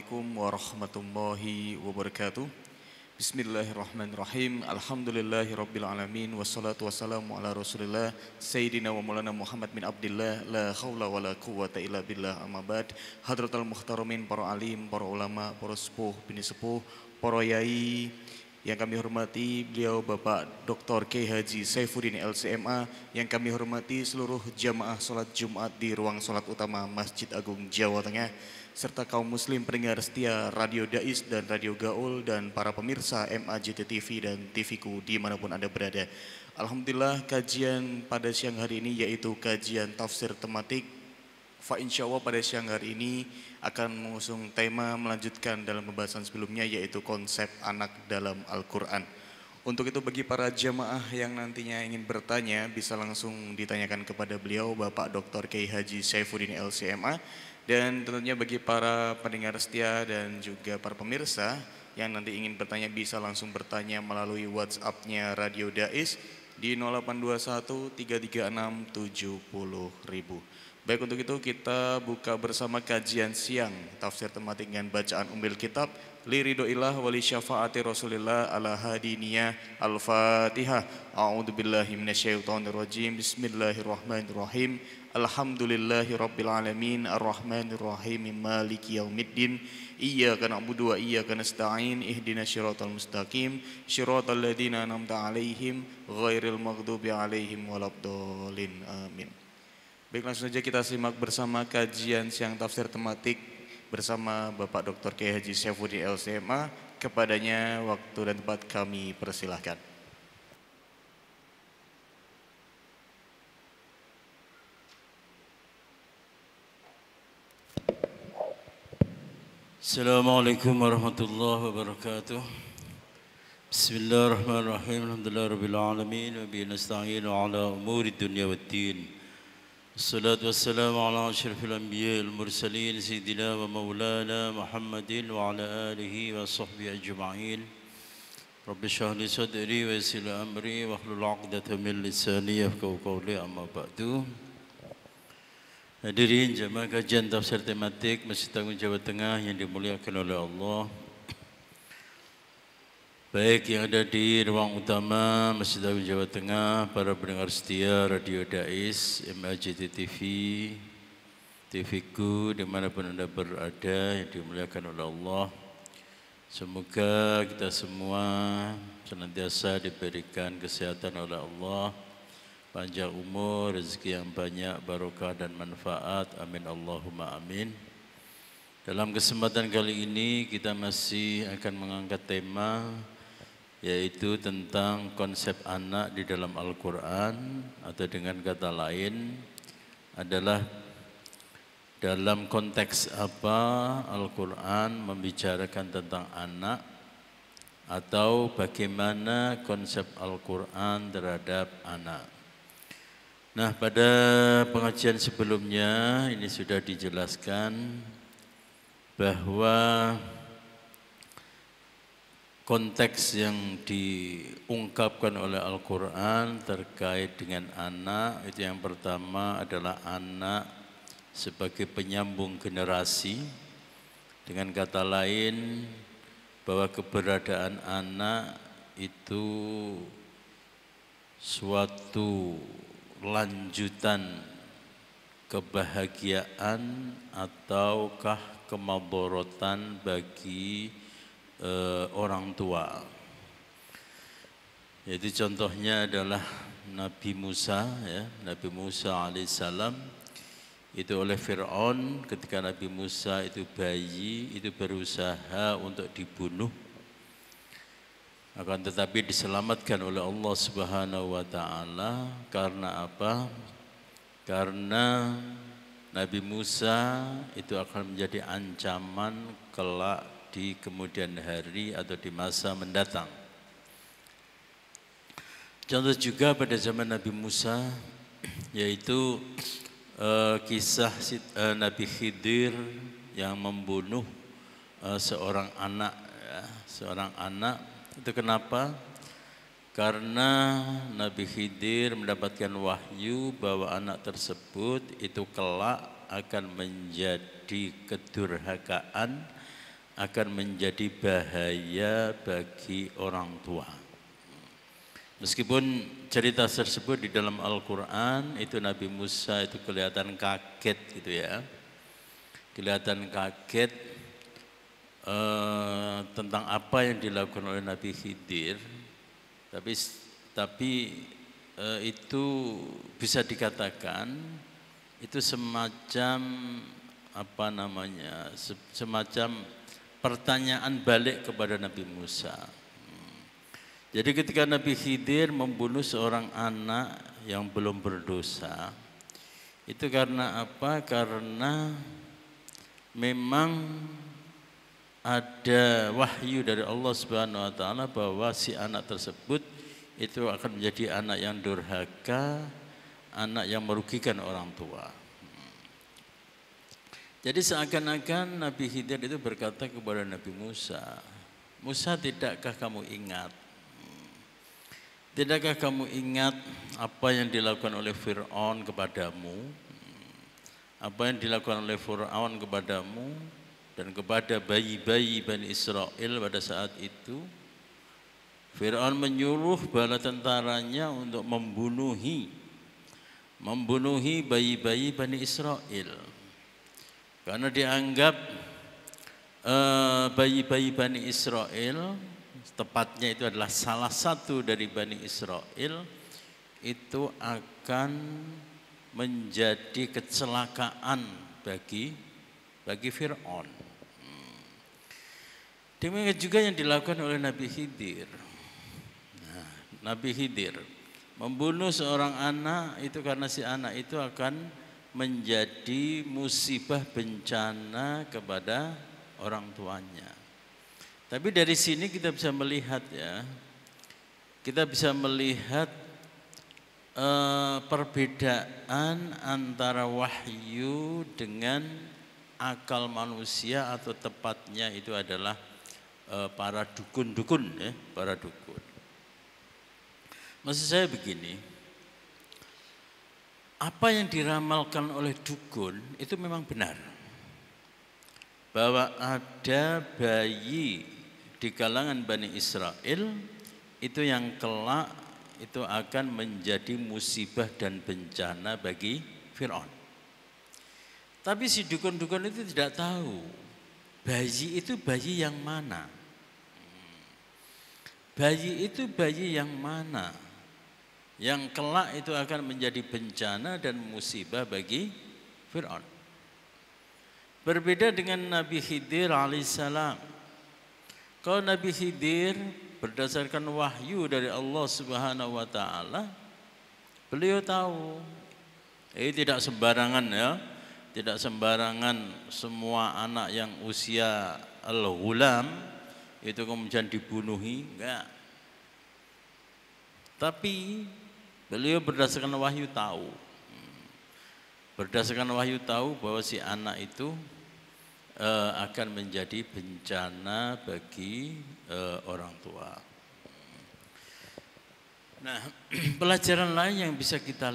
Assalamualaikum warahmatullahi wabarakatuh. Bismillahirrahmanirrahim. Alhamdulillahirabbil alamin wassalatu wassalamu ala Rasulillah Sayyidina wa Maulana Muhammad bin Abdillah la haula wala quwwata illa billah amma ba'd. Hadratul muhtaramin, para alim, para ulama, para sepuh, bini sepuh, para yai yang kami hormati, beliau Bapak Dr. K. Haji Saifuddin LCMA, yang kami hormati seluruh jamaah sholat Jumat di ruang sholat utama Masjid Agung Jawa Tengah, serta kaum muslim pendengar setia Radio Dais dan Radio Gaul, dan para pemirsa MAJT TV dan TVku dimanapun Anda berada. Alhamdulillah, kajian pada siang hari ini yaitu kajian tafsir tematik. Insya Allah pada siang hari ini akan mengusung tema melanjutkan dalam pembahasan sebelumnya, yaitu konsep anak dalam Al-Quran. Untuk itu bagi para jamaah yang nantinya ingin bertanya bisa langsung ditanyakan kepada beliau Bapak Dr. K. Haji Saifuddin LCMA. Dan tentunya bagi para pendengar setia dan juga para pemirsa yang nanti ingin bertanya bisa langsung bertanya melalui WhatsApp-nya Radio Dais di 0821 336 70.000. Baik, untuk itu kita buka bersama kajian siang tafsir tematik dengan bacaan Ummul Kitab Liridhoillah wali syafaati Rasulillah ala hadiniyah Al-Fatihah. A'udzubillahi minasyaitonirrajim. Bismillahirrahmanirrahim. Alhamdulillahi rabbil alamin arrahmanirrahim maliki yaumiddin. Iyyaka na'budu wa iyyaka nasta'in ihdinas siratal mustaqim siratal ladzina an'amta 'alaihim ghairil maghdubi 'alaihim waladdallin. Amin. Baik, langsung saja kita simak bersama kajian siang tafsir tematik bersama Bapak Dr. K. Haji Saifuddin LCMA. Kepadanya waktu dan tempat kami persilahkan. Assalamualaikum warahmatullahi wabarakatuh. Bismillahirrahmanirrahim. Alhamdulillahirabbil alamin wa bihi nasta'inu ala umuri dunya waddin. Assalatu wassalamu ala asyrafil anbiya'i wal mursalin sayyidina wa maulana Muhammadin wa ala alihi wa sahbihi ajma'in. Rabbi shrah li sadri wa yassir li amri wahlul 'uqdatam min lisani yafqahu qawli, amma ba'du. Hadirin jamaah kajian tafsir tematik Masjid Agung Jawa Tengah yang dimuliakan oleh Allah, baik yang ada di ruang utama Masjid Agung Jawa Tengah, para pendengar setia Radio Dais, MAJT TV, TVku, dimanapun Anda berada yang dimuliakan oleh Allah. Semoga kita semua senantiasa diberikan kesehatan oleh Allah, panjang umur, rezeki yang banyak, barokah dan manfaat. Amin Allahumma amin. Dalam kesempatan kali ini kita masih akan mengangkat tema, yaitu tentang konsep anak di dalam Al-Quran, atau dengan kata lain adalah dalam konteks apa Al-Quran membicarakan tentang anak, atau bagaimana konsep Al-Quran terhadap anak. Nah, pada pengajian sebelumnya ini sudah dijelaskan bahwa konteks yang diungkapkan oleh Al-Quran terkait dengan anak itu yang pertama adalah anak sebagai penyambung generasi. Dengan kata lain, bahwa keberadaan anak itu suatu lanjutan kebahagiaan ataukah kemadharatan bagi orang tua. Jadi contohnya adalah Nabi Musa, ya, Nabi Musa alaihissalam itu oleh Fir'aun, ketika Nabi Musa itu bayi itu berusaha untuk dibunuh, akan tetapi diselamatkan oleh Allah Subhanahu wa taala. Karena apa? Karena Nabi Musa itu akan menjadi ancaman kelak di kemudian hari atau di masa mendatang. Contoh juga pada zaman Nabi Musa, yaitu kisah Nabi Khidir yang membunuh seorang anak, ya, seorang anak. Itu kenapa? Karena Nabi Khidir mendapatkan wahyu bahwa anak tersebut itu kelak akan menjadi kedurhakaan akan menjadi bahaya bagi orang tua. Meskipun cerita tersebut di dalam Al-Quran itu Nabi Musa itu kelihatan kaget gitu ya. Kelihatan kaget tentang apa yang dilakukan oleh Nabi Khidir. Tapi itu bisa dikatakan itu semacam semacam pertanyaan balik kepada Nabi Musa. Jadi ketika Nabi Khidir membunuh seorang anak yang belum berdosa, itu karena apa? Karena memang ada wahyu dari Allah Subhanahu wa taala bahwa si anak tersebut itu akan menjadi anak yang durhaka, anak yang merugikan orang tua. Jadi seakan-akan Nabi Khidir itu berkata kepada Nabi Musa, Musa, tidakkah kamu ingat? Tidakkah kamu ingat apa yang dilakukan oleh Fir'aun kepadamu? Apa yang dilakukan oleh Fir'aun kepadamu dan kepada bayi-bayi Bani Israel pada saat itu? Fir'aun menyuruh bala tentaranya untuk membunuhi bayi-bayi Bani Israel. Karena dianggap bayi-bayi Bani Israel, tepatnya itu adalah salah satu dari Bani Israel, itu akan menjadi kecelakaan bagi Fir'aun. Demikian juga yang dilakukan oleh Nabi Khidir. Nabi Khidir membunuh seorang anak itu karena si anak itu akan menjadi musibah bencana kepada orang tuanya. Tapi dari sini kita bisa melihat ya, kita bisa melihat perbedaan antara wahyu dengan akal manusia, atau tepatnya itu adalah para dukun-dukun ya, para dukun. Maksud saya begini, apa yang diramalkan oleh dukun itu memang benar, bahwa ada bayi di kalangan Bani Israel itu yang kelak itu akan menjadi musibah dan bencana bagi Fir'aun. Tapi si dukun-dukun itu tidak tahu bayi itu bayi yang mana. Bayi itu bayi yang mana yang kelak itu akan menjadi bencana dan musibah bagi Fir'aun. Berbeda dengan Nabi Khidir alaihissalam. Kalau Nabi Khidir berdasarkan wahyu dari Allah Subhanahu wa taala, beliau tahu tidak sembarangan ya, tidak sembarangan semua anak yang usia al-ghulam itu kemudian dibunuhi, enggak. Tapi beliau berdasarkan wahyu tahu. Berdasarkan wahyu tahu bahwa si anak itu akan menjadi bencana bagi orang tua. Nah, pelajaran lain yang bisa kita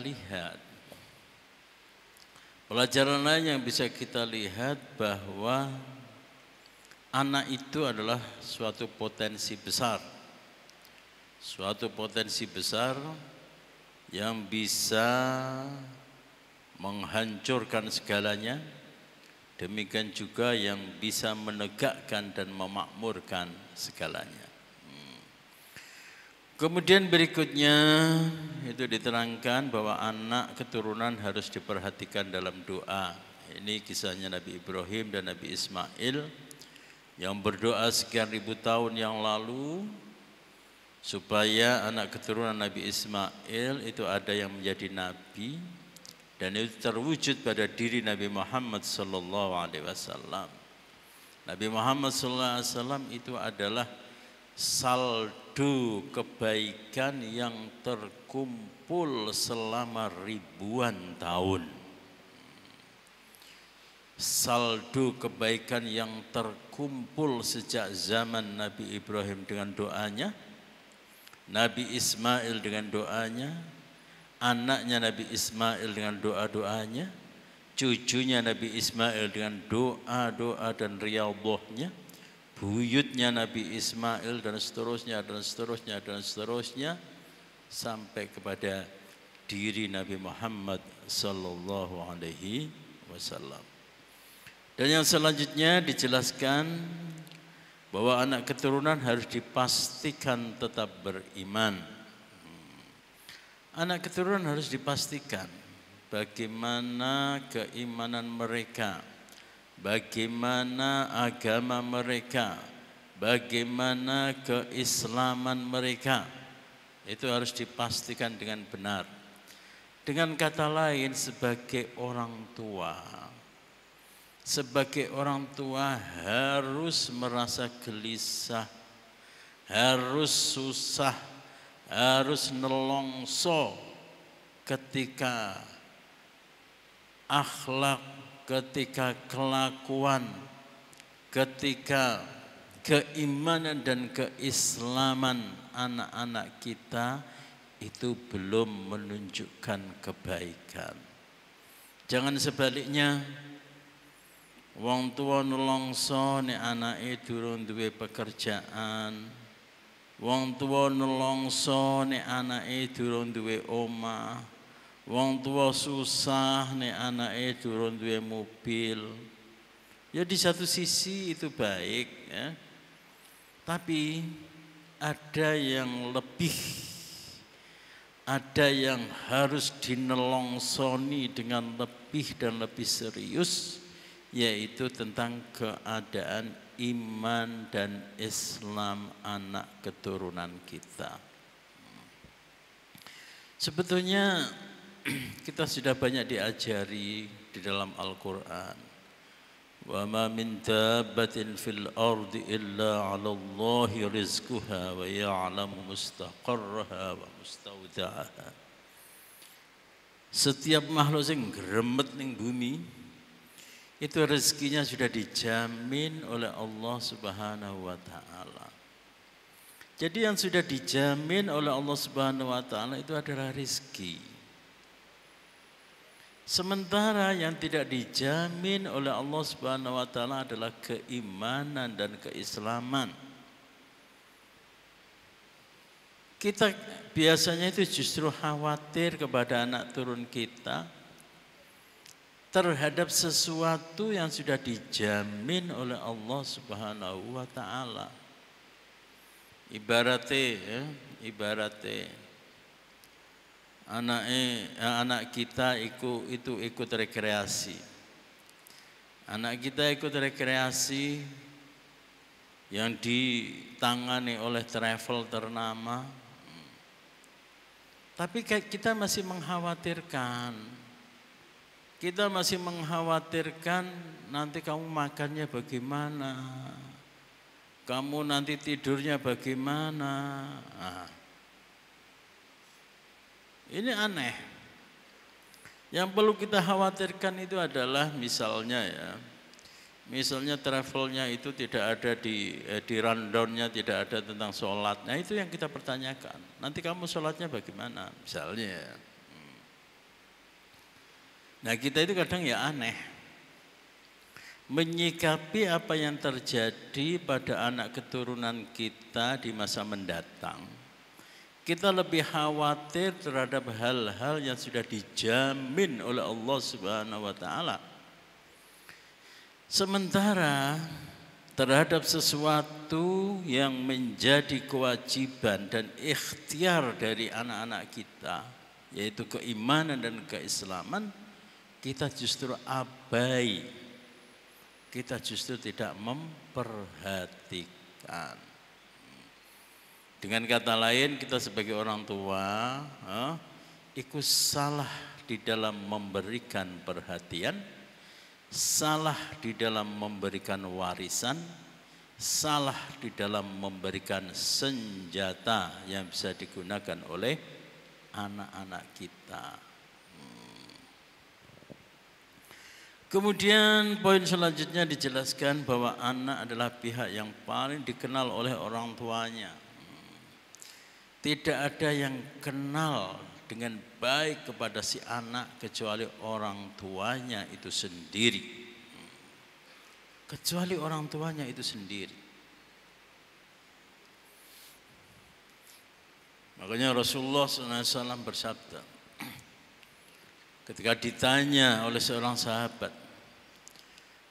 lihat, bahwa anak itu adalah suatu potensi besar, yang bisa menghancurkan segalanya. Demikian juga yang bisa menegakkan dan memakmurkan segalanya. Kemudian berikutnya itu diterangkan bahwa anak keturunan harus diperhatikan dalam doa. Ini kisahnya Nabi Ibrahim dan Nabi Ismail yang berdoa sekian ribu tahun yang lalu supaya anak keturunan Nabi Ismail itu ada yang menjadi nabi. Dan itu terwujud pada diri Nabi Muhammad sallallahu alaihi wasallam. Nabi Muhammad sallallahu alaihi wasallam itu adalah saldo kebaikan yang terkumpul selama ribuan tahun. Saldo kebaikan yang terkumpul sejak zaman Nabi Ibrahim dengan doanya, Nabi Ismail dengan doanya, anaknya Nabi Ismail dengan doa-doanya, cucunya Nabi Ismail dengan doa-doa dan riyadhahnya, buyutnya Nabi Ismail dan seterusnya sampai kepada diri Nabi Muhammad sallallahu alaihi wasallam. Dan yang selanjutnya dijelaskan bahwa anak keturunan harus dipastikan tetap beriman. Anak keturunan harus dipastikan bagaimana keimanan mereka, bagaimana agama mereka, bagaimana keislaman mereka. Itu harus dipastikan dengan benar. Dengan kata lain, sebagai orang tua harus merasa gelisah, harus susah, harus nelongso ketika akhlak, ketika kelakuan, ketika keimanan dan keislaman anak-anak kita itu belum menunjukkan kebaikan. Jangan sebaliknya, wong tua nelongso nek anake durung duwe pekerjaan, wong tua nelongso nek anake durung duwe omah, wong tua susah nek anake durung duwe mobil. Ya di satu sisi itu baik ya. Tapi ada yang lebih, ada yang harus dinelongsoni dengan lebih dan lebih serius, yaitu tentang keadaan iman dan Islam anak keturunan kita. Sebetulnya kita sudah banyak diajari di dalam Al-Quran. Wa ma min dabbatin fil ardi illa 'ala Allahi rizquha wa ya'lamu mustaqarraha wa mustawda'aha. Setiap makhluk sing gremet ning bumi itu rezekinya sudah dijamin oleh Allah Subhanahu wa taala. Jadi yang sudah dijamin oleh Allah Subhanahu wa taala itu adalah rezeki. Sementara yang tidak dijamin oleh Allah Subhanahu wa taala adalah keimanan dan keislaman. Kita biasanya itu justru khawatir kepada anak turun kita terhadap sesuatu yang sudah dijamin oleh Allah Subhanahu wa taala. Ibaratnya anak kita ikut rekreasi. Anak kita ikut rekreasi yang ditangani oleh travel ternama. Tapi kita masih mengkhawatirkan. Kita masih mengkhawatirkan nanti kamu makannya bagaimana. Kamu nanti tidurnya bagaimana. Nah, ini aneh. Yang perlu kita khawatirkan itu adalah misalnya travelnya itu tidak ada di rundownnya, tidak ada tentang sholat. Nah itu yang kita pertanyakan. Nanti kamu sholatnya bagaimana misalnya. Nah kita itu kadang ya aneh. Menyikapi apa yang terjadi pada anak keturunan kita di masa mendatang. Kita lebih khawatir terhadap hal-hal yang sudah dijamin oleh Allah Subhanahu wa taala. Sementara terhadap sesuatu yang menjadi kewajiban dan ikhtiar dari anak-anak kita, yaitu keimanan dan keislaman, kita justru abai. Kita justru tidak memperhatikan. Dengan kata lain, kita sebagai orang tua ikut salah di dalam memberikan perhatian, salah di dalam memberikan warisan, salah di dalam memberikan senjata yang bisa digunakan oleh anak-anak kita. Kemudian poin selanjutnya dijelaskan bahwa anak adalah pihak yang paling dikenal oleh orang tuanya. Tidak ada yang kenal dengan baik kepada si anak kecuali orang tuanya itu sendiri. Kecuali orang tuanya itu sendiri. Makanya Rasulullah SAW bersabda, ketika ditanya oleh seorang sahabat,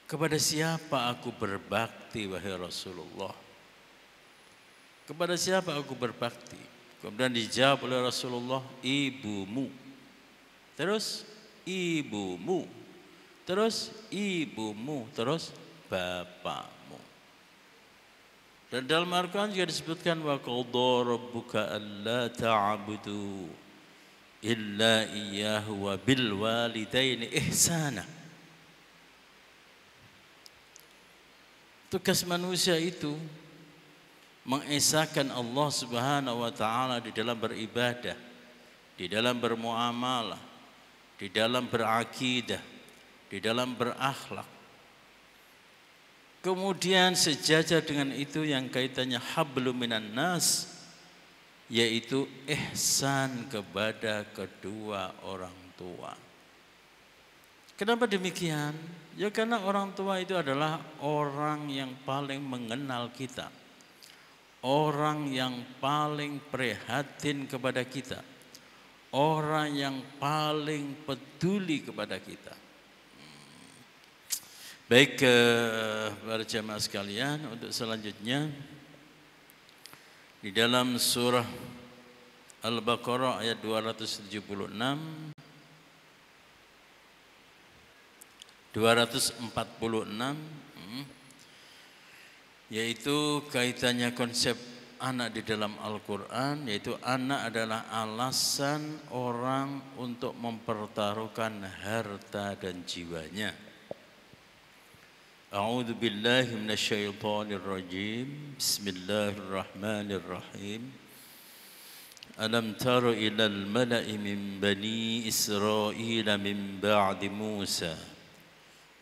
kepada siapa aku berbakti wahai Rasulullah? Kepada siapa aku berbakti? Kemudian dijawab oleh Rasulullah, ibumu. Terus ibumu. Terus ibumu. Terus bapakmu. Dan dalam Al-Quran juga disebutkan, wa qadha rabbuka alla ta'budu illa iyyahu wa bil walidaini ihsana. Tugas manusia itu mengesahkan Allah Subhanahu wa taala di dalam beribadah, di dalam bermuamalah, di dalam berakidah, di dalam berakhlak. Kemudian sejajar dengan itu yang kaitannya hablum minan nas, yaitu ihsan kepada kedua orang tua. Kenapa demikian? Ya karena orang tua itu adalah orang yang paling mengenal kita, orang yang paling prihatin kepada kita, orang yang paling peduli kepada kita. Baik, para jemaah sekalian, untuk selanjutnya di dalam surah Al-Baqarah ayat 276, 246, yaitu kaitannya konsep anak di dalam Al-Quran, yaitu anak adalah alasan orang untuk mempertaruhkan harta dan jiwanya. A'udzu billahi minasyaitonir rajim. Bismillahirrahmanirrahim. Alam tara ilal mala'i min bani Israil min ba'di Musa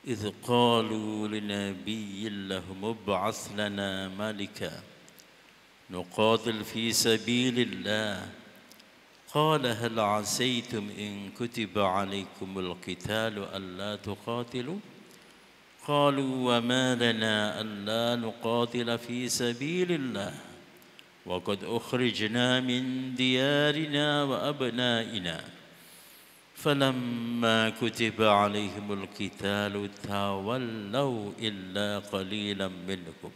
idh qalu linabiyyin lahum ib'ath lana malika nuqatil fi sabilillah qala hal 'asaytum in kutiba 'alaykumul qitalu alla tuqatilu قالوا وما لنا ألا نقاتل في سبيل الله وقد أخرجنا من ديارنا وأبنائنا فلما كتب عليهم القتال تولوا إلا قليلا منهم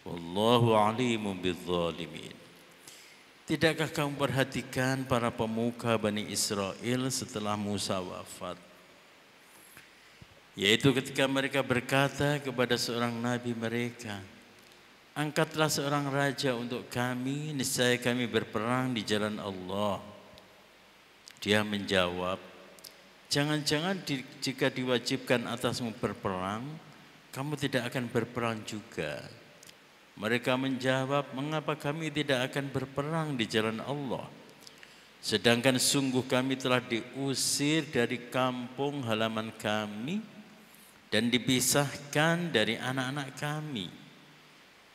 والله عليم بالظالمين. Tidakkah kamu perhatikan para pemuka Bani Israel setelah Musa wafat? Yaitu ketika mereka berkata kepada seorang nabi mereka, angkatlah seorang raja untuk kami, niscaya kami berperang di jalan Allah. Dia menjawab, jangan-jangan jika diwajibkan atasmu berperang, kamu tidak akan berperang juga. Mereka menjawab, mengapa kami tidak akan berperang di jalan Allah? Sedangkan sungguh kami telah diusir dari kampung halaman kami dan dipisahkan dari anak-anak kami.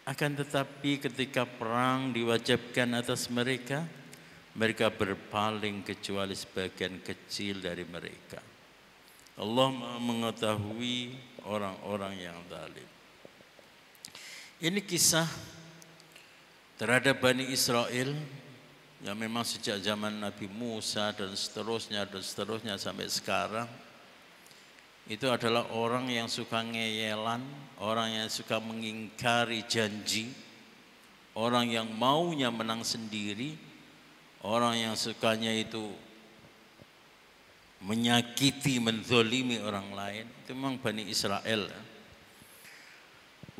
Akan tetapi ketika perang diwajibkan atas mereka, mereka berpaling kecuali sebagian kecil dari mereka. Allah mengetahui orang-orang yang zalim. Ini kisah terhadap Bani Israel yang memang sejak zaman Nabi Musa dan seterusnya sampai sekarang. Itu adalah orang yang suka ngeyelan, orang yang suka mengingkari janji, orang yang maunya menang sendiri, orang yang sukanya itu menyakiti, menzolimi orang lain. Itu memang Bani Israel.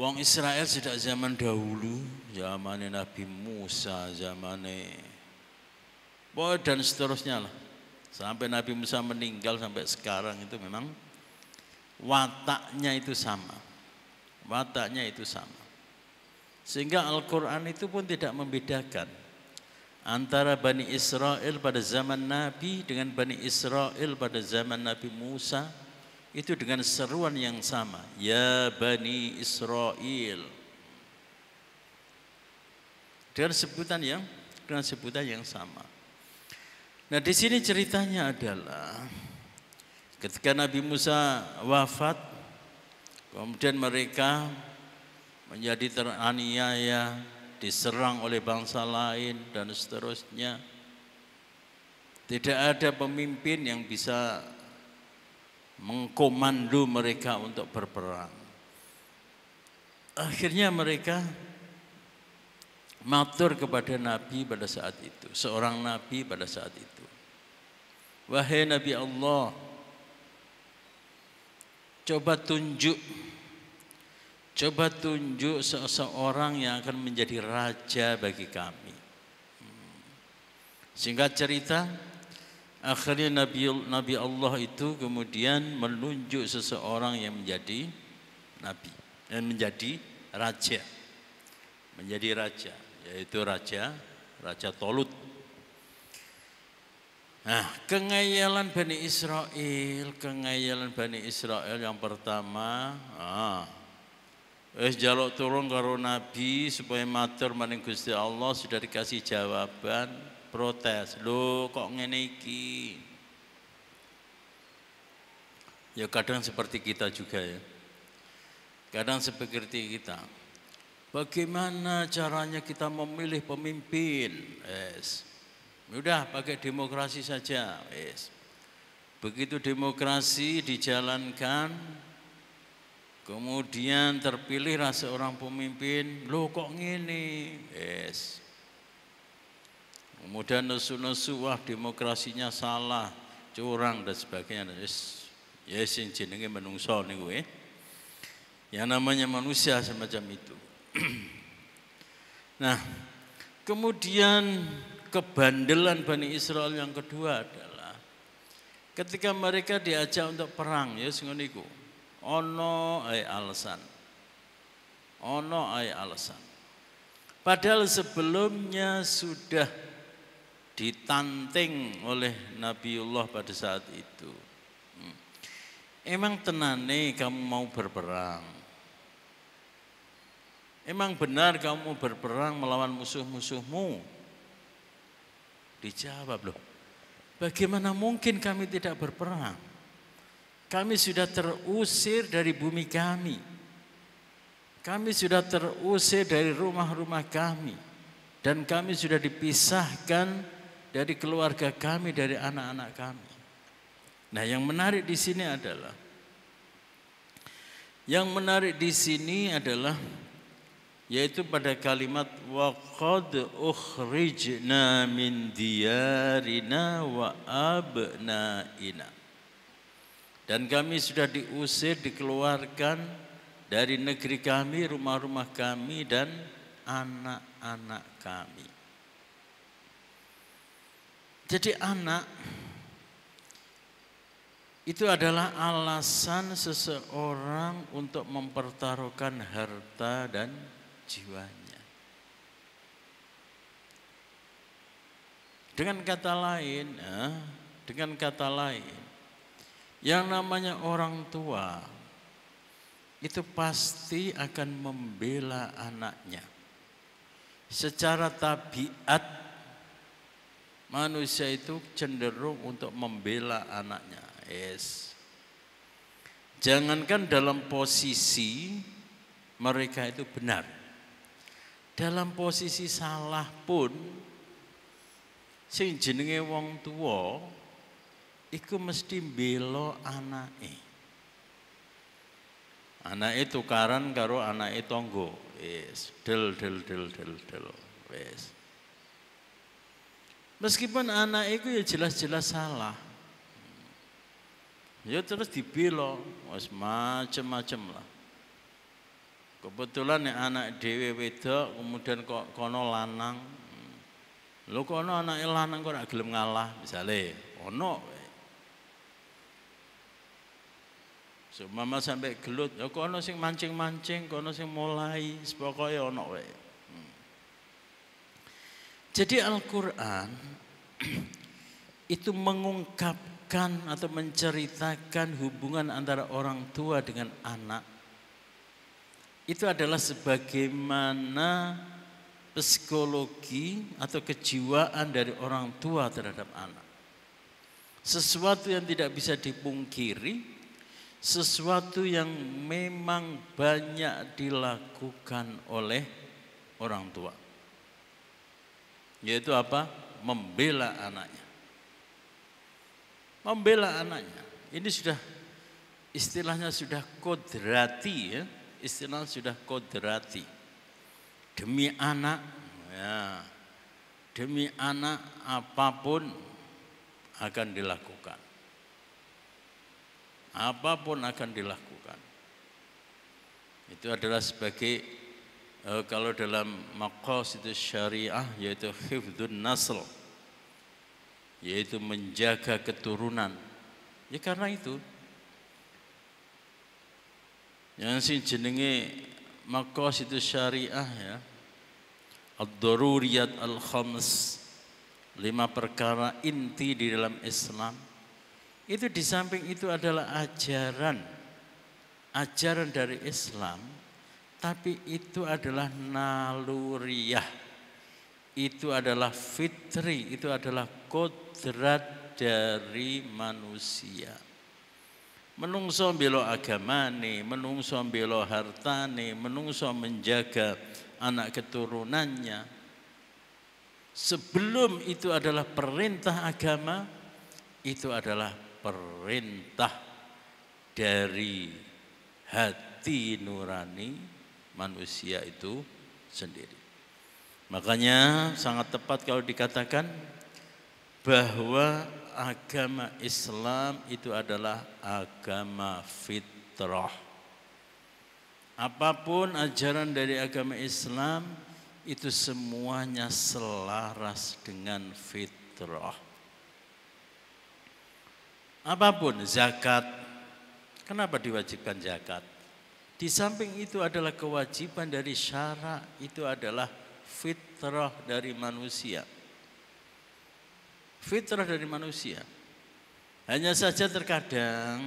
Wong Israel sejak zaman dahulu, zaman Nabi Musa, zaman dan seterusnya lah. Sampai Nabi Musa meninggal sampai sekarang itu memang wataknya itu sama. Wataknya itu sama. Sehingga Al-Quran itu pun tidak membedakan antara Bani Israel pada zaman Nabi dengan Bani Israel pada zaman Nabi Musa. Itu dengan seruan yang sama, ya Bani Israel, dengan sebutan yang sama. Nah, di sini ceritanya adalah ketika Nabi Musa wafat, kemudian mereka menjadi teraniaya, diserang oleh bangsa lain dan seterusnya. Tidak ada pemimpin yang bisa mengkomando mereka untuk berperang. Akhirnya mereka matur kepada Nabi pada saat itu, seorang Nabi pada saat itu. Wahai Nabi Allah, coba tunjuk seseorang yang akan menjadi raja bagi kami. Singkat cerita, akhirnya Nabi Allah itu kemudian menunjuk seseorang yang menjadi nabi dan menjadi raja, yaitu raja Tolut. Nah, kengayalan Bani Israel yang pertama, jaluk turun karo Nabi supaya matur maring Gusti Allah, sudah dikasih jawaban, protes. Loh kok ngene iki? Ya kadang seperti kita juga ya. Kadang seperti kita. Bagaimana caranya kita memilih pemimpin? Udah pakai demokrasi saja. Begitu demokrasi dijalankan, kemudian terpilihlah seorang pemimpin. Loh kok ngene? Kemudian nesu-nesu, wah demokrasinya salah, curang dan sebagainya. Ya sing jenenge menungso niku yang namanya manusia semacam itu. Nah, kemudian kebandelan Bani Israel yang kedua adalah ketika mereka diajak untuk perang, ya ngono iku. Ono ae alasan. Padahal sebelumnya sudah ditanting oleh Nabiullah pada saat itu. Emang tenane kamu mau berperang? Emang benar kamu mau berperang melawan musuh-musuhmu? Dijawab, loh, bagaimana mungkin kami tidak berperang? Kami sudah terusir dari bumi kami. Kami sudah terusir dari rumah-rumah kami. Dan kami sudah dipisahkan dari keluarga kami, dari anak-anak kami. Nah, yang menarik di sini adalah yaitu pada kalimat wa qad ukhrijna min diyarina wa abnaina. Dan kami sudah diusir, dikeluarkan dari negeri kami, rumah-rumah kami dan anak-anak kami. Jadi anak itu adalah alasan seseorang untuk mempertaruhkan harta dan jiwanya. Dengan kata lain, yang namanya orang tua itu pasti akan membela anaknya. Secara tabiat manusia itu cenderung untuk membela anaknya. Jangankan dalam posisi mereka itu benar, dalam posisi salah pun sing jenenge wong tua iku mesti mbela anake. Anake tukaran karo anake tangga. Del. Meskipun anak itu ya jelas-jelas salah, ya terus dibela, wis macem-macem lah. Kebetulan nek anak dhewe wedok kemudian kok kono lanang. Lho kono anake lanang kok ora gelem ngalah, misale ono. So mama sampai gelut, ya kono sing mancing-mancing, kono sing mulai, pokoke ono wae. Jadi Al-Quran itu mengungkapkan atau menceritakan hubungan antara orang tua dengan anak. Itu adalah sebagaimana psikologi atau kejiwaan dari orang tua terhadap anak. Sesuatu yang tidak bisa dipungkiri, sesuatu yang memang banyak dilakukan oleh orang tua. yaitu apa? Membela anaknya. Membela anaknya. Ini sudah istilahnya sudah kodrati ya. Istilahnya sudah kodrati. Demi anak ya. Demi anak apapun akan dilakukan. Apapun akan dilakukan. Itu adalah sebagai kalau dalam maqasid syariah yaitu hifdzun nasl, yaitu menjaga keturunan. Ya karena itu yang sing jenenge maqasid syariah ya, ad-daruriyat al-khams, 5 perkara inti di dalam Islam. Itu di samping itu adalah ajaran dari Islam, tapi itu adalah naluriyah, itu adalah fitri, itu adalah kodrat dari manusia. Menungso belo agamane, menungso belo hartane, menungso menjaga anak keturunannya. Sebelum itu adalah perintah agama, itu adalah perintah dari hati nurani manusia itu sendiri. Makanya sangat tepat kalau dikatakan bahwa agama Islam itu adalah agama fitrah. Apapun ajaran dari agama Islam itu semuanya selaras dengan fitrah. Apapun, zakat, kenapa diwajibkan zakat? Di samping itu adalah kewajiban dari syara, itu adalah fitrah dari manusia. Fitrah dari manusia. Hanya saja terkadang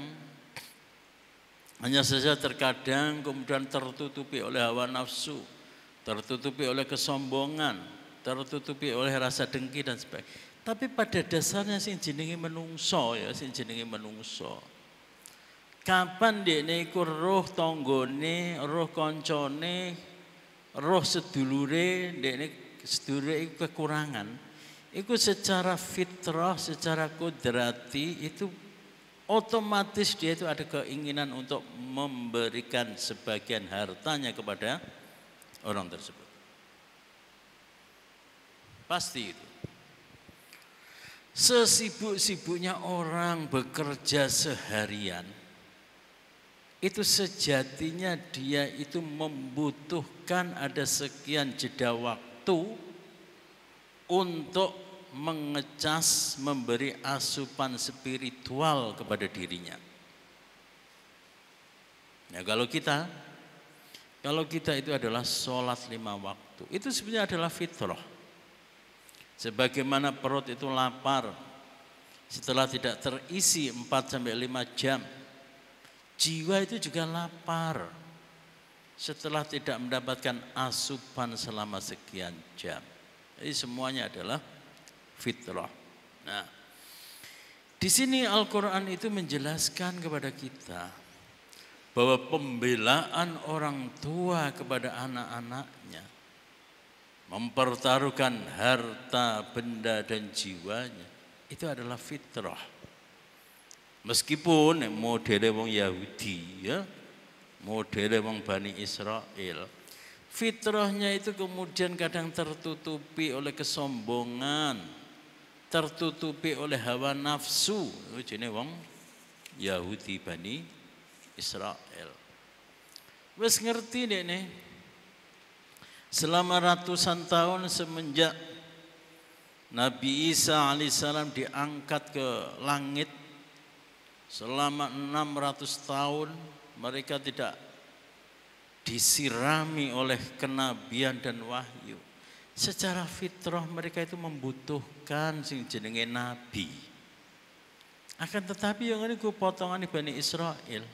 kemudian tertutupi oleh hawa nafsu, tertutupi oleh kesombongan, tertutupi oleh rasa dengki dan sebagainya. Tapi pada dasarnya sing jenenge menungso ya, sing jenenge menungso. Kapan dekne iku roh tanggane, roh kancane, roh sedulure, dekne sedulure iku kekurangan. Iku secara fitrah, secara kodrati itu otomatis dia itu ada keinginan untuk memberikan sebagian hartanya kepada orang tersebut. Pasti itu. Sesibuk-sibuknya orang bekerja seharian, itu sejatinya dia itu membutuhkan ada sekian jeda waktu untuk mengecas, memberi asupan spiritual kepada dirinya. Ya, kalau kita itu adalah sholat 5 waktu, itu sebenarnya adalah fitrah. Sebagaimana perut itu lapar setelah tidak terisi 4-5 jam, jiwa itu juga lapar setelah tidak mendapatkan asupan selama sekian jam. Jadi semuanya adalah fitrah. Nah, di sini Al-Quran itu menjelaskan kepada kita bahwa pembelaan orang tua kepada anak-anaknya, mempertaruhkan harta, benda dan jiwanya, itu adalah fitrah. Meskipun modele wong Yahudi ya, modele wong Bani Israel, fitrahnya itu kemudian kadang tertutupi oleh kesombongan, tertutupi oleh hawa nafsu. Jenenge wong Yahudi Bani Israel. Wes ngerti dekne. Selama ratusan tahun semenjak Nabi Isa alaihissalam diangkat ke langit, selama 600 tahun mereka tidak disirami oleh kenabian dan wahyu. Secara fitrah mereka itu membutuhkan sing jenenge nabi. Akan tetapi yang ini potongan Bani Israel.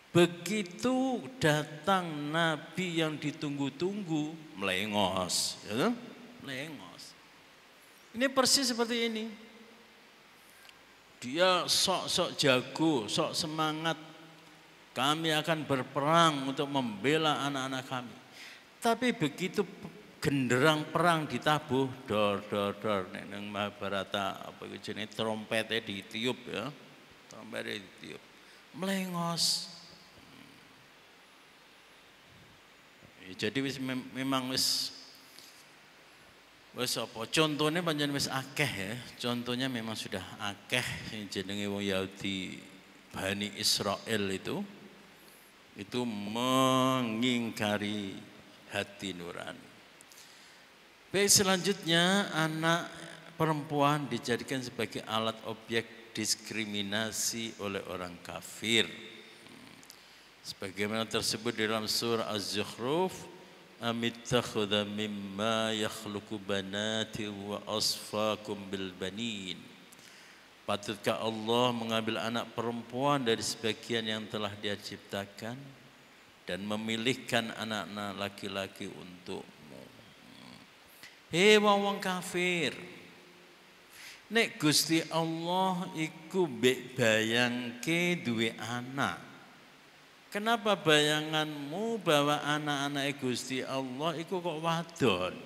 Begitu datang nabi yang ditunggu-tunggu, melengos, ya? Melengos. Ini persis seperti ini. Dia sok-sok jago, sok semangat. Kami akan berperang untuk membela anak-anak kami. Tapi begitu genderang perang ditabuh dor dor dor neng Mahabharata apa itu jenis trompetnya ditiup ya, trompetnya ditiup melengos. Jadi memang wis apa contohnya panjang wis akeh ya, contohnya memang sudah akeh yang jenenge wong Yahudi Bani Israel itu mengingkari hati nurani. Baik, selanjutnya anak perempuan dijadikan sebagai alat objek diskriminasi oleh orang kafir. Sebagaimana tersebut di dalam surah Az-Zukhruf, amittakhadha mimma yakhluqu banati wa asfakum bil banin. Patutkah Allah mengambil anak perempuan dari sebagian yang telah Dia ciptakan dan memilihkan anak-anak laki-laki untukmu. Hei wong kafir, nek Gusti Allah iku mbek bayangke duwe anak. Kenapa bayanganmu bahwa anak-anak Gusti Allah iku kok wadon?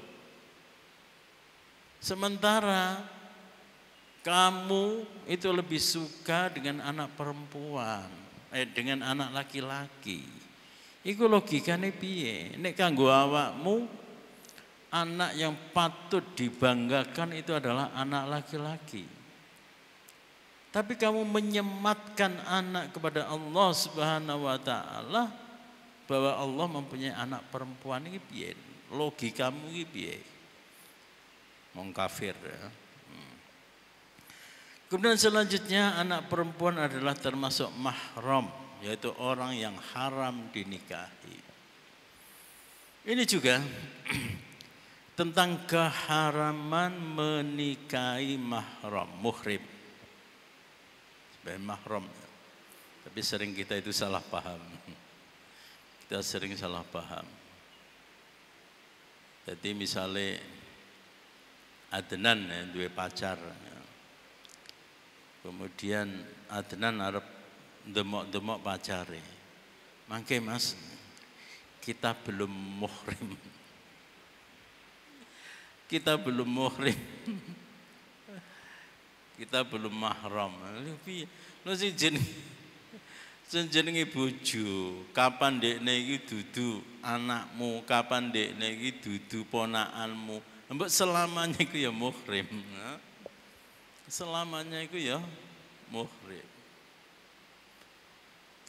Sementara kamu itu lebih suka dengan anak perempuan, dengan anak laki-laki. Iku logikane piye? Nek kanggo awakmu anak yang patut dibanggakan itu adalah anak laki-laki. Tapi kamu menyematkan anak kepada Allah Subhanahu wa taala bahwa Allah mempunyai anak perempuan, ini piye? Logikamu iki piye? Wong kafir ya. Kemudian selanjutnya anak perempuan adalah termasuk mahram, yaitu orang yang haram dinikahi. Ini juga tentang keharaman menikahi muhrim. Sebagai mahram. Tapi sering kita itu salah paham. Kita sering salah paham. Jadi misalnya Adnan ya, dua pacar. Ya. Kemudian Adnan arep demok-demok pacare. Mangke Mas, kita belum muhrim. Kita belum muhrim. Kita belum mahram. Lho sing jenenge bojo, kapan dekne iki dudu anakmu, kapan dekne iki dudu ponakanmu. Mbok selamanya iku ya muhrim. Selamanya iku ya muhrim.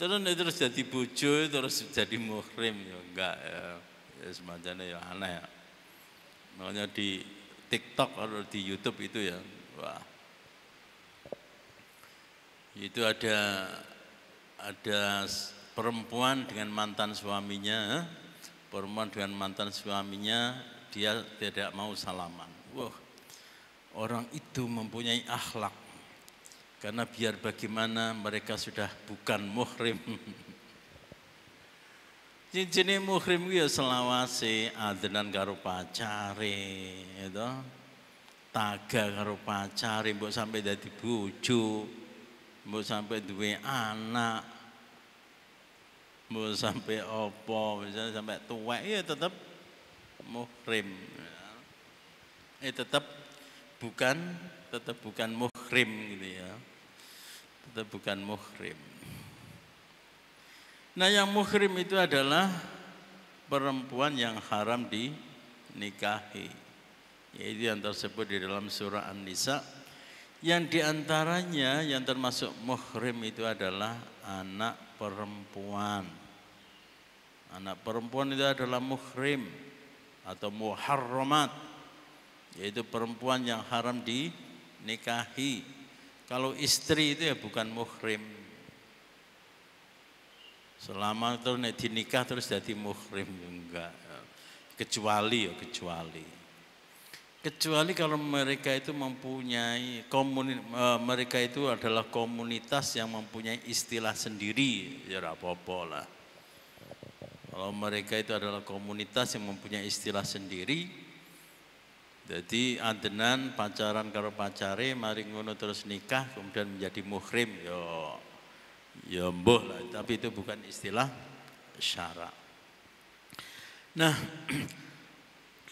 Terus jadi bojo terus jadi muhrim ya enggak ya. Ya semacamnya ya aneh ya. Makanya di TikTok atau di YouTube itu ya, wah, itu ada perempuan dengan mantan suaminya, dia tidak mau salaman. Wah, orang itu mempunyai akhlak, karena biar bagaimana mereka sudah bukan muhrim. Jenis muhrim itu ya selawase, adenan karo pacare, itu, taga karo pacare, mbok sampai dadi bojo, mbok sampai duwe anak, mbok sampai opo, misalnya sampai tuwek, ya tetap muhrim, tetap bukan muhrim gitu ya, tetap bukan muhrim. Nah, yang muhrim itu adalah perempuan yang haram dinikahi. Yaitu yang tersebut di dalam surah An-Nisa. Yang diantaranya yang termasuk muhrim itu adalah anak perempuan. Anak perempuan itu adalah muhrim atau muharramat. Yaitu perempuan yang haram dinikahi. Kalau istri itu ya bukan muhrim. Selama terus dinikah terus jadi muhrim enggak. Kecuali kalau mereka itu mempunyai mereka itu adalah komunitas yang mempunyai istilah sendiri, ya apa-apa lah. Kalau mereka itu adalah komunitas yang mempunyai istilah sendiri, jadi adenan pacaran karo pacare, mari ngono terus nikah kemudian menjadi muhrim, ya mbuh lah, tapi itu bukan istilah syara. Nah,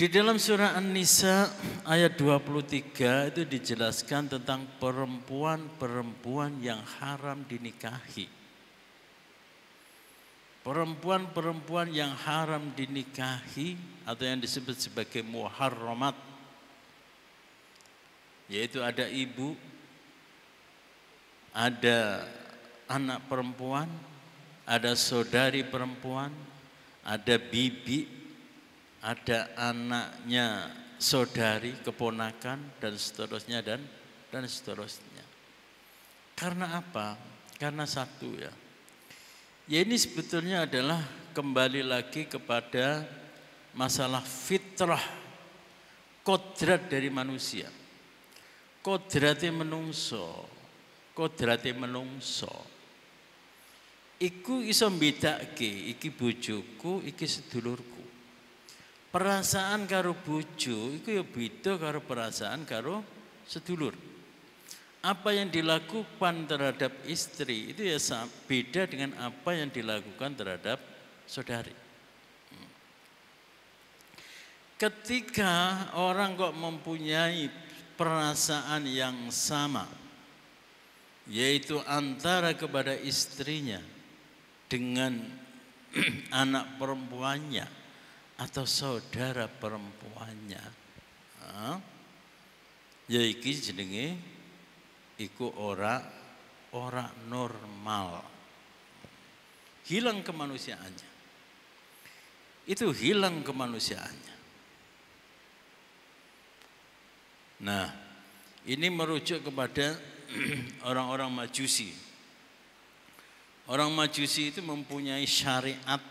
Di dalam surah An-Nisa ayat 23 itu dijelaskan tentang perempuan-perempuan yang haram dinikahi. Perempuan-perempuan yang haram dinikahi atau yang disebut sebagai muharramat, yaitu ada ibu, ada anak perempuan, ada saudari perempuan, ada bibi, ada anaknya saudari, keponakan, dan seterusnya dan seterusnya. Karena apa? Karena satu ya. Ya ini sebetulnya adalah kembali lagi kepada masalah fitrah, kodrat dari manusia. Kodratnya menungso. Iku iso mbedakake iki bojoku, iki sedulurku. Perasaan karo bojo iku ya beda karo perasaan karo sedulur. Apa yang dilakukan terhadap istri itu ya beda dengan apa yang dilakukan terhadap saudari. Ketika orang kok mempunyai perasaan yang sama, yaitu antara kepada istrinya dengan anak perempuannya atau saudara perempuannya, ya iki jenenge iku ora normal. Hilang kemanusiaannya. Itu hilang kemanusiaannya. Nah, ini merujuk kepada orang-orang Majusi. Orang Majusi itu mempunyai syariat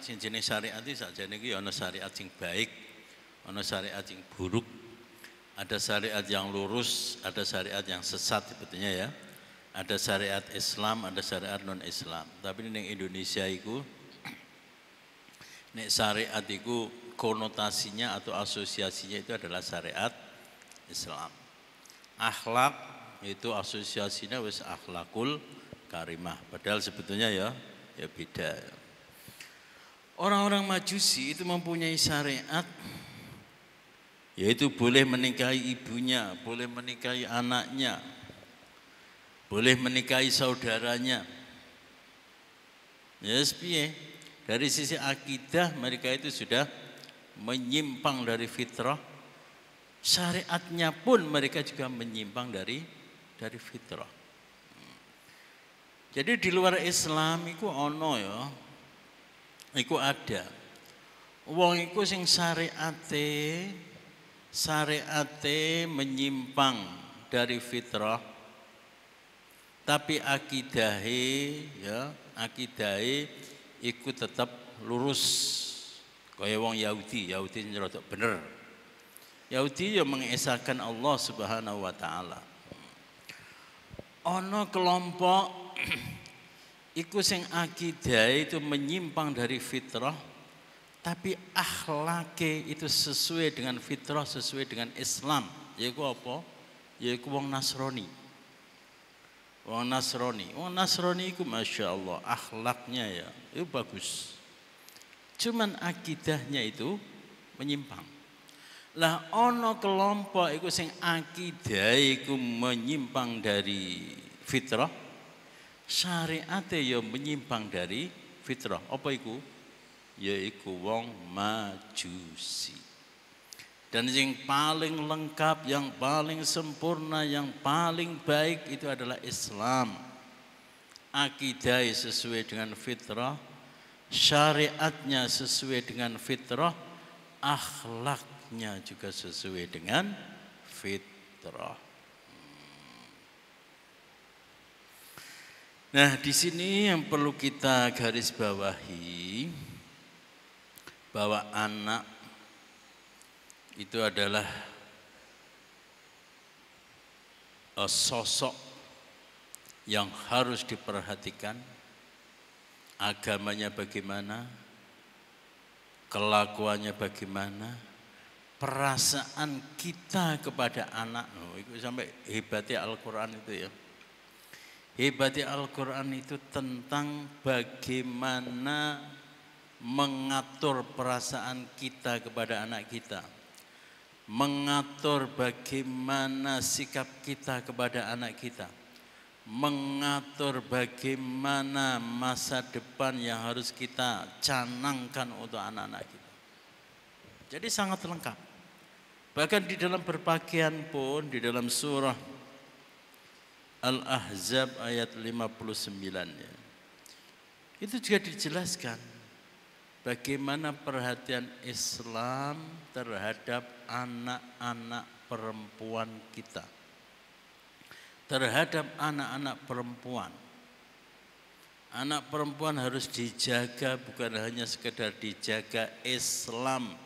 yang jenis syariat itu sakjane iki ana syariat sing baik, ana syariat sing buruk, ada syariat yang lurus, ada syariat yang sesat sebetulnya ya. Ada syariat Islam, ada syariat non-Islam. Tapi di Indonesia itu nek syariat itu konotasinya atau asosiasinya itu adalah syariat Islam. Akhlak itu asosiasinya wis akhlakul karimah. Padahal sebetulnya ya beda. Orang-orang Majusi itu mempunyai syariat, yaitu boleh menikahi ibunya, boleh menikahi anaknya, boleh menikahi saudaranya. Yes, piye? Dari sisi akidah mereka itu sudah menyimpang dari fitrah. Syariatnya pun mereka juga menyimpang dari fitrah. Jadi di luar Islam itu ono ya. Iku ada. Wong iku sing syariate menyimpang dari fitrah, tapi akidahe iku tetap lurus. Kaya wong Yahudi sing rada bener. Yahudi ya mengesahkan Allah Subhanahu wa taala. Ono kelompok iku sing akidah itu menyimpang dari fitrah, tapi akhlake itu sesuai dengan fitrah, sesuai dengan Islam. Yaiku apa? Yaiku wong Nasrani. Wong Nasrani iku Masya Allah akhlaknya ya itu bagus. Cuman akidahnya itu menyimpang. Lah ono kelompok iku sing akidah iku menyimpang dari fitrah, syariate ya menyimpang dari fitrah. Apa iku? Yaiku wong Majusi. Dan yang paling lengkap, yang paling sempurna, yang paling baik itu adalah Islam. Akidah sesuai dengan fitrah, syariatnya sesuai dengan fitrah, akhlaknya juga sesuai dengan fitrah. Nah, di sini yang perlu kita garis bawahi bahwa anak itu adalah sosok yang harus diperhatikan. Agamanya bagaimana, kelakuannya bagaimana, perasaan kita kepada anak. Itu sampai hebatnya Al-Quran itu ya. Hebatnya Al-Quran itu tentang bagaimana mengatur perasaan kita kepada anak kita, mengatur bagaimana sikap kita kepada anak kita, mengatur bagaimana masa depan yang harus kita canangkan untuk anak-anak kita. Jadi sangat lengkap. Bahkan di dalam berpakaian pun, di dalam surah Al-Ahzab ayat 59 ya, itu juga dijelaskan bagaimana perhatian Islam terhadap anak-anak perempuan kita, terhadap anak-anak perempuan. Anak perempuan harus dijaga, bukan hanya sekedar dijaga Islam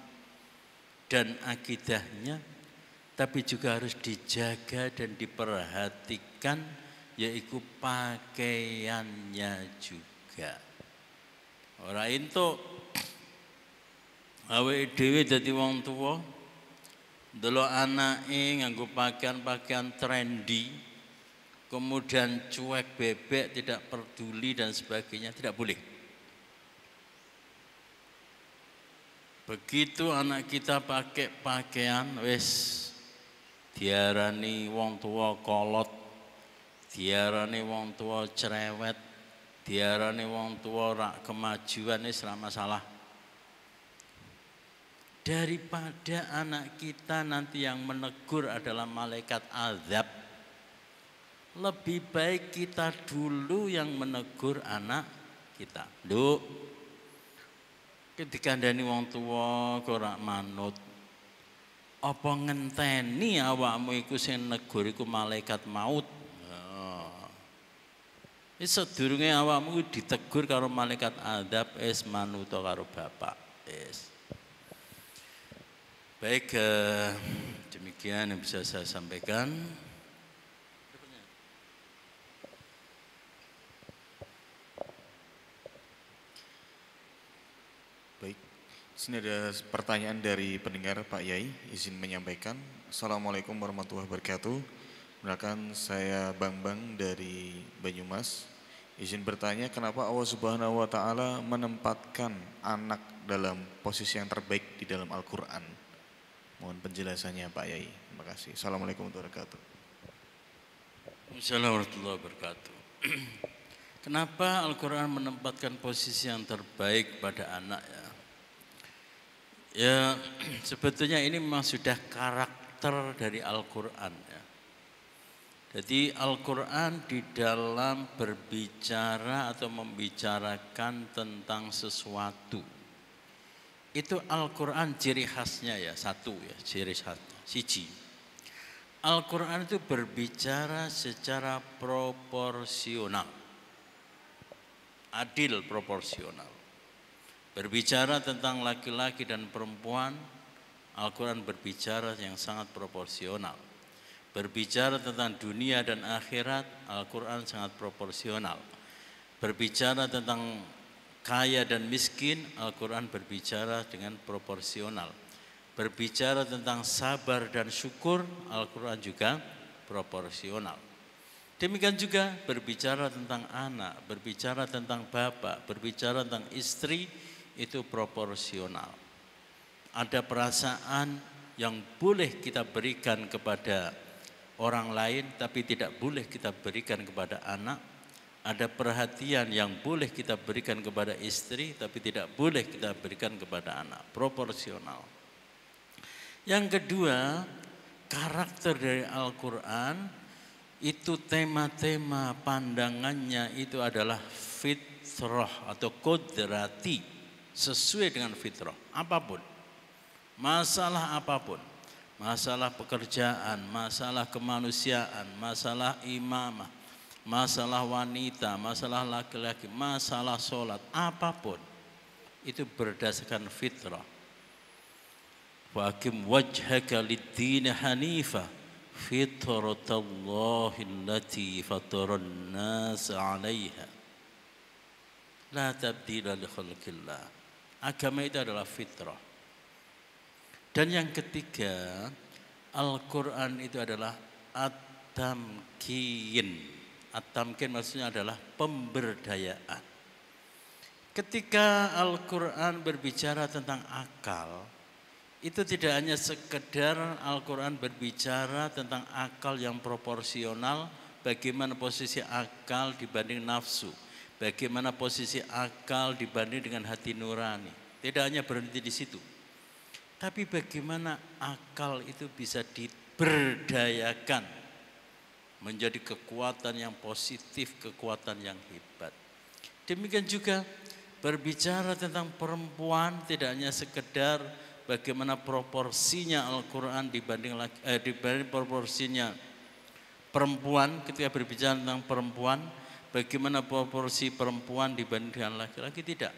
dan akidahnya, tapi juga harus dijaga dan diperhatikan, yaitu pakaiannya juga. Ora entuk awake dhewe dadi wong tuwa ndelok anake nganggo pakaian-pakaian trendy, kemudian cuek bebek, tidak peduli dan sebagainya, tidak boleh. Begitu anak kita pakai pakaian wis diarani wong tua kolot, diarani wong tua cerewet, diarani wong tua rak kemajuan, wis ora masalah. Daripada anak kita nanti yang menegur adalah malaikat azab, lebih baik kita dulu yang menegur anak kita. Nduk, ketika dikandani wong tua kok ora manut, apa ngenteni awakmu iku sing negur iku malaikat maut. Wis sedurunge awakmu ditegur karo malaikat azab, wis manut karo bapak. Wis. Baik, demikian yang bisa saya sampaikan. Baik, di sini ada pertanyaan dari pendengar Pak Yai, izin menyampaikan. Assalamualaikum warahmatullahi wabarakatuh. Perkenalkan saya Bambang dari Banyumas. Izin bertanya, kenapa Allah Subhanahu wa Ta'ala menempatkan anak dalam posisi yang terbaik di dalam Al-Quran? Mohon penjelasannya Pak Yai. Terima kasih. Assalamualaikum warahmatullahi wabarakatuh. Assalamualaikum warahmatullahi wabarakatuh. Kenapa Al-Quran menempatkan posisi yang terbaik pada anak ya? Ya, sebetulnya ini memang sudah karakter dari Al-Quran ya. Jadi Al-Quran di dalam berbicara atau membicarakan tentang sesuatu, itu Al-Quran ciri khasnya ya, satu ya, ciri khasnya, siji. Al-Quran itu berbicara secara proporsional, adil proporsional. Berbicara tentang laki-laki dan perempuan, Al-Quran berbicara yang sangat proporsional. Berbicara tentang dunia dan akhirat, Al-Quran sangat proporsional. Berbicara tentang kaya dan miskin, Al-Quran berbicara dengan proporsional. Berbicara tentang sabar dan syukur, Al-Quran juga proporsional. Demikian juga berbicara tentang anak, berbicara tentang bapak, berbicara tentang istri, itu proporsional. Ada perasaan yang boleh kita berikan kepada orang lain, tapi tidak boleh kita berikan kepada anak. Ada perhatian yang boleh kita berikan kepada istri, tapi tidak boleh kita berikan kepada anak. Proporsional. Yang kedua, karakter dari Al-Quran itu tema-tema pandangannya itu adalah fitrah atau kodrati, sesuai dengan fitrah. Apapun, masalah apapun, masalah pekerjaan, masalah kemanusiaan, masalah imamah, masalah wanita, masalah laki-laki, masalah sholat, apapun itu berdasarkan fitrah. Wa aqim wajhaka lid-din hanifah fitratallahi allati fataran nas 'alaiha la tabdila li khalqillah. Agama itu adalah fitrah. Dan yang ketiga, Al-Quran itu adalah at-tamkin, At-tamkin maksudnya adalah pemberdayaan. Ketika Al-Quran berbicara tentang akal, itu tidak hanya sekedar Al-Quran berbicara tentang akal yang proporsional, bagaimana posisi akal dibanding nafsu, bagaimana posisi akal dibanding dengan hati nurani. Tidak hanya berhenti di situ, tapi bagaimana akal itu bisa diberdayakan menjadi kekuatan yang positif, kekuatan yang hebat. Demikian juga berbicara tentang perempuan tidak hanya sekedar bagaimana proporsinya Al-Quran dibanding proporsinya perempuan. Ketika berbicara tentang perempuan, bagaimana proporsi perempuan dibanding dengan laki-laki, tidak.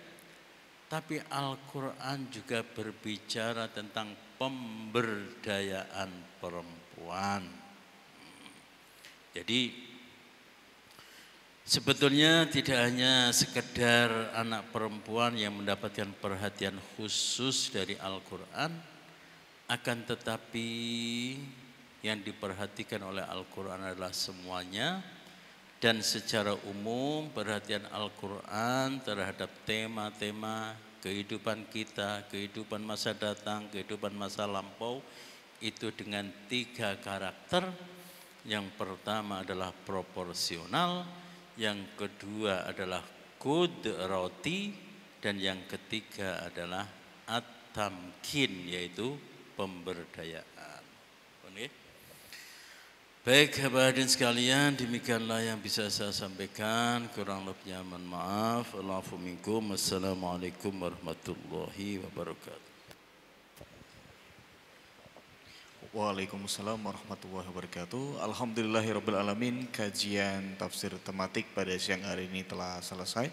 Tapi Al-Quran juga berbicara tentang pemberdayaan perempuan. Jadi sebetulnya tidak hanya sekedar anak perempuan yang mendapatkan perhatian khusus dari Al-Quran, akan tetapi yang diperhatikan oleh Al-Quran adalah semuanya, dan secara umum perhatian Al-Quran terhadap tema-tema kehidupan kita, kehidupan masa datang, kehidupan masa lampau, itu dengan 3 karakter. Yang pertama adalah proporsional, yang kedua adalah qudrati, dan yang ketiga adalah at-tamkin, yaitu pemberdayaan. Oke. Baik, hadirin sekalian, demikianlah yang bisa saya sampaikan. Kurang lebihnya mohon maaf. Allahu minkum. Assalamualaikum warahmatullahi wabarakatuh. Waalaikumsalam warahmatullahi wabarakatuh. Alhamdulillahirrabbilalamin. Kajian tafsir tematik pada siang hari ini telah selesai.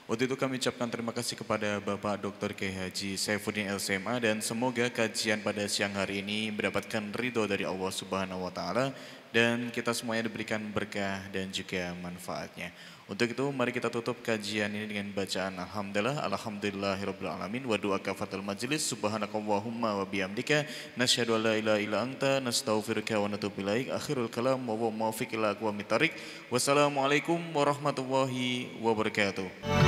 Untuk itu kami ucapkan terima kasih kepada Bapak Dr. Kiai Haji Saifuddin LCMA, dan semoga kajian pada siang hari ini mendapatkan ridho dari Allah Subhanahu wa taala dan kita semuanya diberikan berkah dan juga manfaatnya. Untuk itu mari kita tutup kajian ini dengan bacaan alhamdulillahirabbil alamin wa doa kafatul majlis. Subhanakallahumma wa bihamdika nasyhadu an la ilaha illa anta nastaghfiruka wa natubu ilaik. Akhirul kalam wa muwaffiq ila aqwamit thariq. Wassalamualaikum warahmatullahi wabarakatuh.